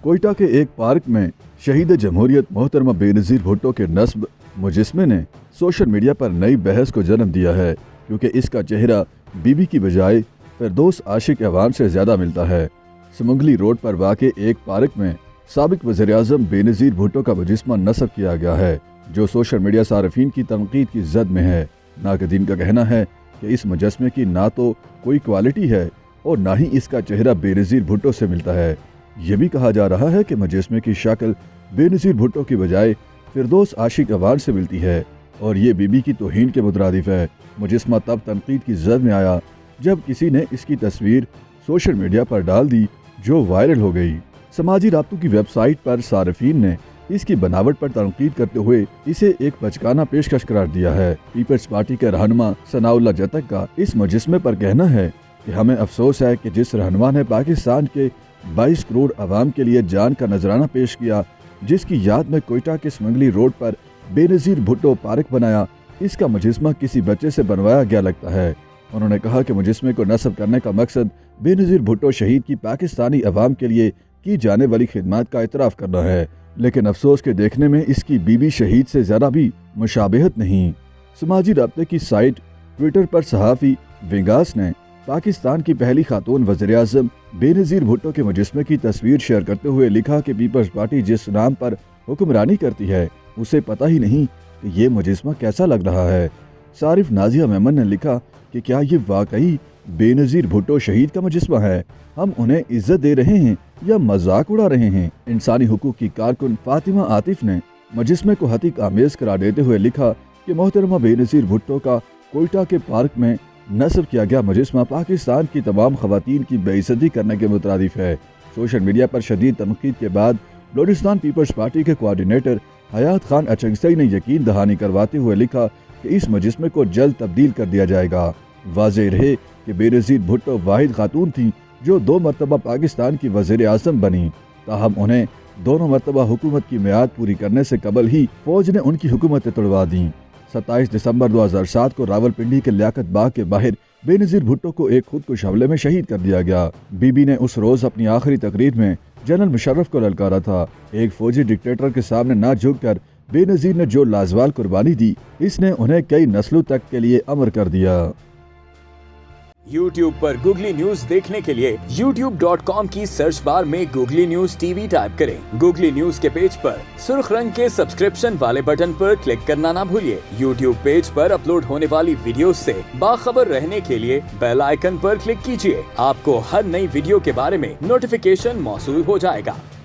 कोयटा के एक पार्क में शहीद जमहूरियत मोहतरमा बेनज़ीर भुट्टो के नस्ब मुजस्मे ने सोशल मीडिया पर नई बहस को जन्म दिया है, क्योंकि इसका चेहरा बीबी की बजाय फिरदौस आशिक अवान से ज़्यादा मिलता है। सुमंगली रोड पर वाक़े एक पार्क में साबिक वज़ीर-ए-आज़म बेनज़ीर भुट्टो का मुजस्मा नस्ब किया गया है, जो सोशल मीडिया सार्फिन की तनकीद की जद में है। नाक़दीन का कहना है कि इस मुजस्मे की ना तो कोई क्वालिटी है और ना ही इसका चेहरा बेनज़ीर भुट्टो से मिलता है। ये भी कहा जा रहा है कि मुजस्मे की शक्ल बेनज़ीर भुट्टो की बजाय फिरदौस आशिक अवान से मिलती है और ये बीबी की तौहीन के मुतरादिफ है। मुजस्मा तब तनकीद की जद में आया जब किसी ने इसकी तस्वीर सोशल मीडिया पर डाल दी, जो वायरल हो गई। समाजी राब्तों की वेबसाइट पर सार्फिन ने इसकी बनावट पर तनकीद करते हुए इसे एक बचकाना पेशकश करार दिया है। पीपल्स पार्टी के रहनुमा सनाउल्लाह जतक का इस मुजस्मे पर कहना है कि हमें अफसोस है कि जिस रहनुमा ने पाकिस्तान के 22 करोड़ अवाम के लिए जान का नजराना पेश किया, जिसकी याद में कोयटा के सुमंगली रोड पर बेनज़ीर भुट्टो पार्क बनाया, इसका मुजस्मा किसी बच्चे से बनवाया गया लगता है। उन्होंने कहा कि मुजस्मे को नस्ब करने का मकसद बेनज़ीर भुट्टो शहीद की पाकिस्तानी अवाम के लिए की जाने वाली खिदमत का इतराफ़ करना है, लेकिन अफसोस के देखने में इसकी बीबी शहीद से ज़्यादा भी मुशाबहत नहीं। समाजी राब्ते की साइट ट्विटर पर सहाफ़ी विंगास ने पाकिस्तान की पहली खातून वज़ीर-ए-आज़म बेनज़ीर भुट्टो के मुजस्मे की तस्वीर शेयर करते हुए लिखा कि पीपल्स पार्टी जिस नाम पर हुक्मरानी करती है उसे पता ही नहीं कि ये मुजस्मा कैसा लग रहा है। सारिफ नाजिया मेमन ने लिखा कि क्या ये वाकई बेनज़ीर भुट्टो शहीद का मुजस्मा है? हम उन्हें इज्जत दे रहे हैं या मजाक उड़ा रहे हैं? इंसानी हुकूक की कारकुन फातिमा आतिफ ने मुजस्मे को हतीक आमेज करार देते हुए लिखा कि मोहतरमा बेनज़ीर भुट्टो का कोयटा के पार्क में नस्ब किया गया मुजस्मा पाकिस्तान की तमाम खवातीन की बेइज्जती करने के मुतरादिफ है। सोशल मीडिया पर शदीद तनकीद के बाद बलूचिस्तान पीपल्स पार्टी के कोऑर्डिनेटर हयात खान अचंगसई ने यकीन दहानी करवाते हुए लिखा कि इस मुजस्मे को जल्द तब्दील कर दिया जाएगा। वाज़ेह रहे कि बेनज़ीर भुट्टो वाहिद खातून थी जो 2 मरतबा पाकिस्तान की वज़ीर-ए-आज़म बनी, ताहम उन्हें दोनों मरतबा हुकूमत की मियाद पूरी करने से कबल ही फौज ने उनकी हुकूमतें तोड़वा दी। 27 दिसंबर 2007 को रावलपिंडी के लियाकत बाग के बाहर बेनज़ीर भुट्टो को एक खुदकुश हमले में शहीद कर दिया गया। बीबी ने उस रोज अपनी आखिरी तकरीर में जनरल मुशर्रफ को ललकारा था। एक फौजी डिक्टेटर के सामने ना झुककर बेनज़ीर ने जो लाजवाल कुर्बानी दी, इसने उन्हें कई नस्लों तक के लिए अमर कर दिया। YouTube पर गूगली न्यूज देखने के लिए youtube.com की सर्च बार में गूगली न्यूज टीवी टाइप करें। गूगली न्यूज के पेज पर सुर्ख रंग के सब्सक्रिप्शन वाले बटन पर क्लिक करना ना भूलिए। YouTube पेज पर अपलोड होने वाली वीडियोस से बाखबर रहने के लिए बेल आइकन पर क्लिक कीजिए। आपको हर नई वीडियो के बारे में नोटिफिकेशन मौसूल हो जाएगा।